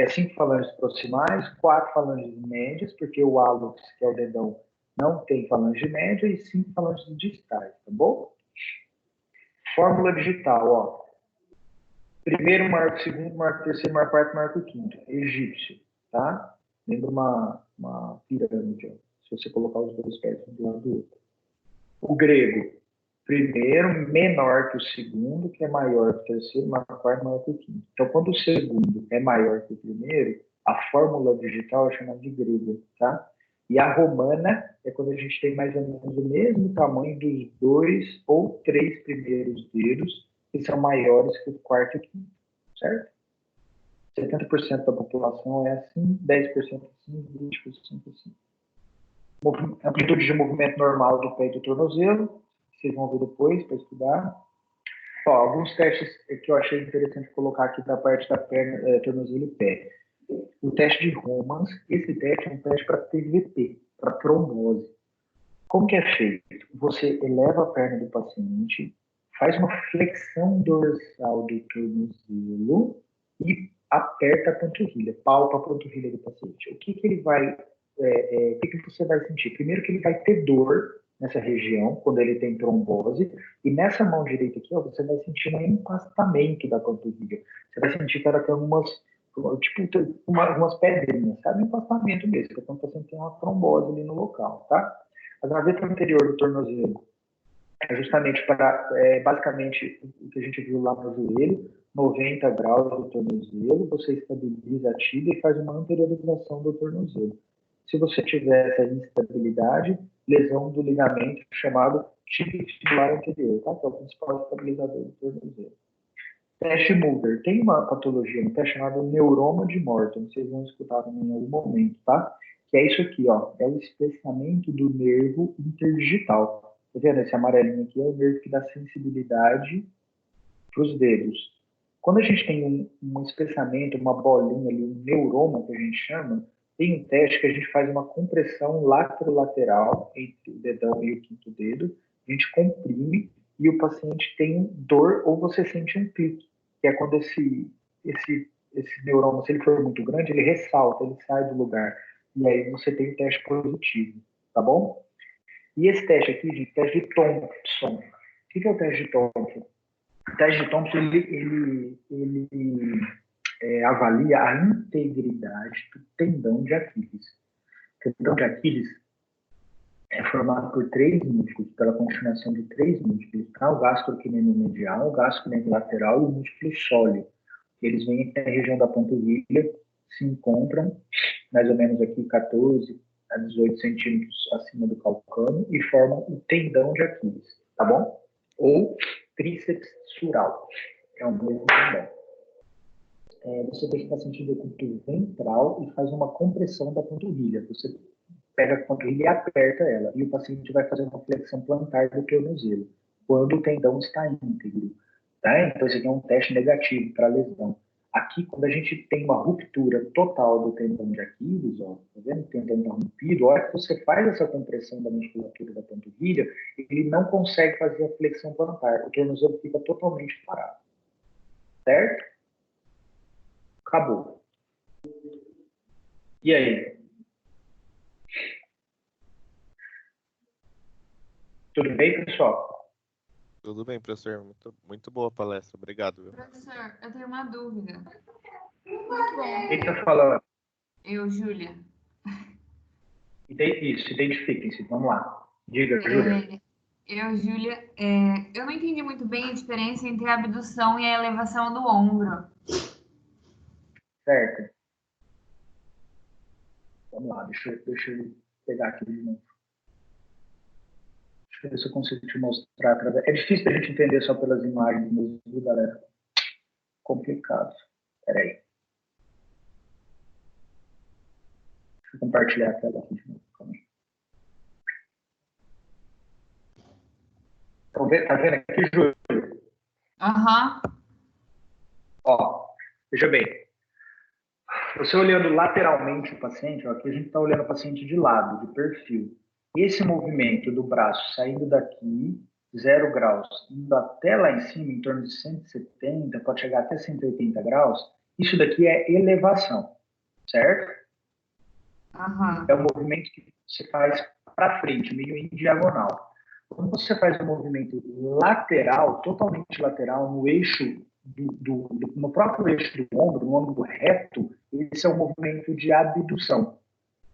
5 falanges proximais, 4 falanges médias, porque o hálux, que é o dedão, não tem falange média, e 5 falanges distais, tá bom? Fórmula digital, ó. Primeiro marco, segundo marco, terceiro marco, quarto marco, quinto. Egípcio, tá? Lembra uma pirâmide, ó, se você colocar os dois pés um do lado do outro. O grego, primeiro menor que o segundo, que é maior que o terceiro, marco quarto, maior que o quinto. Então, quando o segundo é maior que o primeiro, a fórmula digital é chamada de grega, tá? E a romana é quando a gente tem mais ou menos o mesmo tamanho dos 2 ou 3 primeiros dedos, que são maiores que o quarto e o quinto, certo? 70% da população é assim, 10% assim, 20% assim. Amplitude de movimento normal do pé e do tornozelo, vocês vão ver depois para estudar. Ó, alguns testes que eu achei interessante colocar aqui da parte da perna, tornozelo e pé. O teste de Romans, esse teste é um teste para TVP, para trombose. Como que é feito? Você eleva a perna do paciente, faz uma flexão dorsal do tornozelo e aperta a panturrilha, palpa a panturrilha do paciente. O que ele vai, o que você vai sentir? Primeiro que ele vai ter dor nessa região, quando ele tem trombose, e nessa mão direita aqui, ó, você vai sentir um empastamento da panturrilha. Você vai sentir que ela tem umas pedrinhas, sabe? Um empastamento mesmo, porque quando o paciente tem uma trombose ali no local, tá? A gaveta anterior do tornozelo é justamente para, basicamente, o que a gente viu lá no joelho, 90 graus do tornozelo, você estabiliza a tíbia e faz uma anteriorização do tornozelo. Se você tiver essa instabilidade, lesão do ligamento chamado tíbio fibular anterior, tá? Que é o principal estabilizador do tornozelo. Teste Mulder. Tem uma patologia, um teste chamado neuroma de Morton, vocês vão escutar também em algum momento, tá? Que é isso aqui, ó, é o espessamento do nervo interdigital. Tá vendo? Esse amarelinho aqui é o nervo que dá sensibilidade para os dedos. Quando a gente tem um espessamento, uma bolinha ali, um neuroma que a gente chama, tem um teste que a gente faz uma compressão lateral entre o dedão e o quinto dedo, a gente comprime e o paciente tem dor ou você sente um clique, que é quando esse neuroma, se ele for muito grande, ele ressalta, ele sai do lugar. E aí você tem o teste positivo, tá bom? E esse teste aqui, gente, teste de Thompson. O que é o teste de Thompson? O teste de Thompson, avalia a integridade do tendão de Aquiles. O tendão de Aquiles é formado por 3 músculos, pela continuação de 3 músculos, tá? O gastrocnêmio medial, o gastrocnêmio lateral e o músculo sóleo. Eles vêm até a região da panturrilha, se encontram mais ou menos aqui 14 a 18 centímetros acima do calcâneo e formam o tendão de Aquiles, tá bom? Ou tríceps sural, é o mesmo tendão. Você deixa o paciente de decúbito ventral e faz uma compressão da panturrilha. Você pega a panturrilha e aperta ela, e o paciente vai fazer uma flexão plantar do tornozelo, quando o tendão está íntegro. Tá? Então, esse aqui é um teste negativo para lesão. Aqui, quando a gente tem uma ruptura total do tendão de Aquiles, ó, tá vendo? O tendão está rompido, a hora que você faz essa compressão da musculatura da panturrilha, ele não consegue fazer a flexão plantar, o tornozelo fica totalmente parado. Certo? Acabou. E aí? Tudo bem, pessoal? Tudo bem, professor. Muito boa a palestra. Obrigado. Viu? Professor, eu tenho uma dúvida. Muito bom. Quem está falando? Eu, Júlia. Isso, identifiquem-se. Vamos lá. Diga, Júlia. Eu, Júlia, eu não entendi muito bem a diferença entre a abdução e a elevação do ombro. Certo. Vamos lá, deixa eu pegar aqui de novo. Deixa eu ver se eu consigo te mostrar. É difícil a gente entender só pelas imagens mesmo, viu, galera? Complicado. Espera aí. Deixa eu compartilhar a tela aqui de novo. Calma aí. Tá vendo aqui, Júlia? Aham. Ó, veja bem. Você olhando lateralmente o paciente, ó, aqui a gente está olhando o paciente de lado, de perfil. Esse movimento do braço saindo daqui, 0 graus, indo até lá em cima, em torno de 170, pode chegar até 180 graus, isso daqui é elevação, certo? Aham. É um movimento que você faz para frente, meio em diagonal. Quando você faz um movimento lateral, totalmente lateral, no eixo no próprio eixo do ombro, no ângulo reto, esse é o movimento de abdução.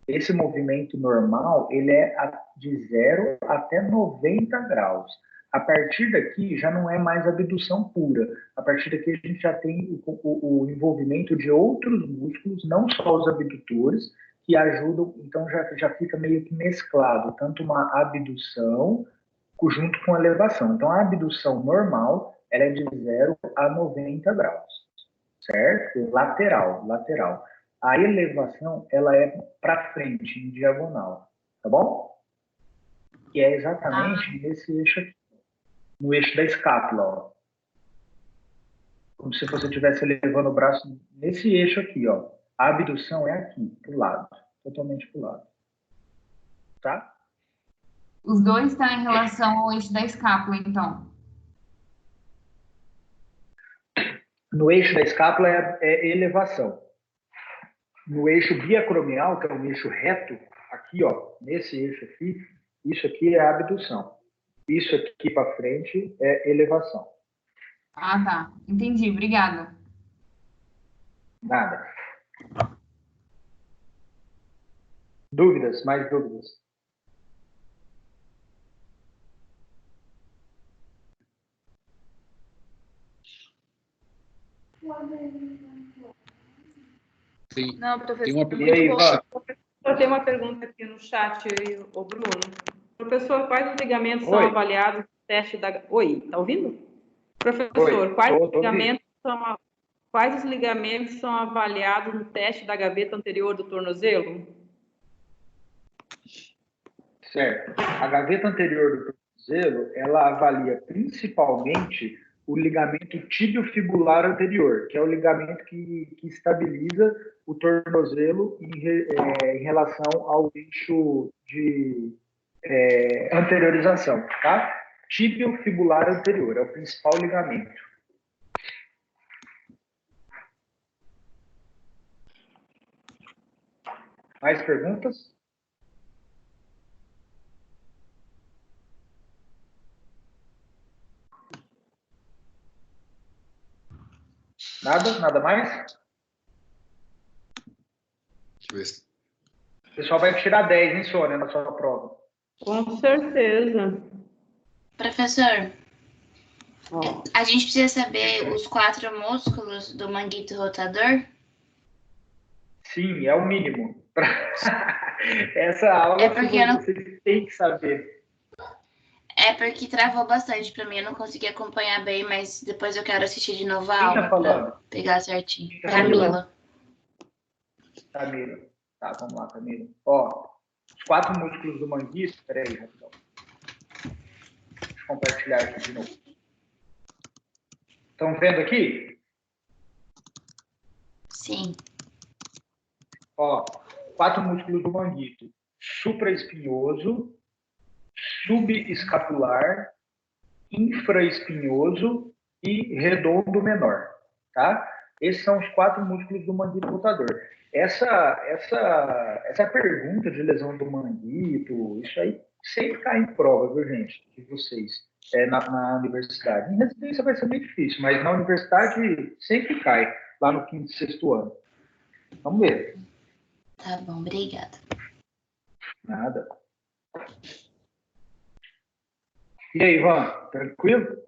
Esse movimento normal, ele é de 0 até 90 graus. A partir daqui, já não é mais abdução pura. A partir daqui, a gente já tem o envolvimento de outros músculos, não só os abdutores, que ajudam, então já fica meio que mesclado, tanto uma abdução junto com a elevação. Então, a abdução normal, ela é de 0 a 90 graus, certo? Lateral. A elevação, ela é para frente, em diagonal, tá bom? Que é exatamente nesse eixo aqui, no eixo da escápula, ó. Como se você estivesse elevando o braço nesse eixo aqui, ó. A abdução é aqui, pro lado, totalmente pro lado. Tá? Os dois estão em relação ao eixo da escápula, então. No eixo da escápula é elevação. No eixo biacromial, que é um eixo reto, aqui, ó, nesse eixo aqui, isso aqui é abdução. Isso aqui para frente é elevação. Ah, tá. Entendi. Obrigada. Nada. Dúvidas? Mais dúvidas? Sim. Não, professor, Tem uma muito E aí, bom. Ivan? Eu tenho uma pergunta aqui no chat, o Bruno. Professor, quais os ligamentos são Oi. avaliados no teste da... Oi, tá ouvindo? Professor, Oi. quais os ligamentos são avaliados no teste da gaveta anterior do tornozelo? Certo. A gaveta anterior do tornozelo, ela avalia principalmente o ligamento tibiofibular anterior, que é o ligamento que estabiliza o tornozelo em relação ao eixo de anteriorização, tá? Tibiofibular anterior é o principal ligamento. Mais perguntas? Nada? Nada mais? Deixa eu ver se... O pessoal vai tirar 10, hein, Sônia, na sua prova. Com certeza. Professor, Ó, a gente precisa saber os 4 músculos do manguito rotador? Sim, é o mínimo. Essa aula É porque eu não- vocês têm que saber. É porque travou bastante pra mim, eu não consegui acompanhar bem, mas depois eu quero assistir de novo a Quem tá aula falando? pra pegar certinho. Quem tá Camila. Camila. Tá, vamos lá, Camila. Ó, os 4 músculos do manguito. Peraí, rapidão. Deixa eu compartilhar aqui de novo. Estão vendo aqui? Sim. Ó, 4 músculos do manguito: supraespinhoso, subescapular, infraespinhoso e redondo menor, tá? Esses são os 4 músculos do manguito rotador. Essa pergunta de lesão do manguito, isso aí sempre cai em prova, viu, gente? De vocês, na universidade. Em residência vai ser muito difícil, mas na universidade sempre cai, lá no 5º e 6º ano. Vamos ver. Tá bom, obrigada. Nada. E aí, Ivan, tranquilo?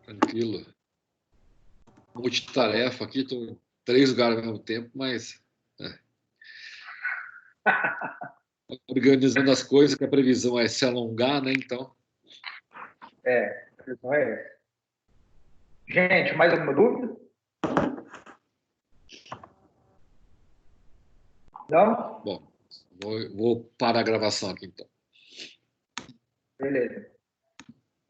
Tranquilo. Multitarefa aqui, estou em 3 lugares ao mesmo tempo, mas organizando as coisas, que a previsão é se alongar, né? Então, A questão é essa. Gente, mais alguma dúvida? Não? bom, vou parar a gravação aqui, então. Beleza.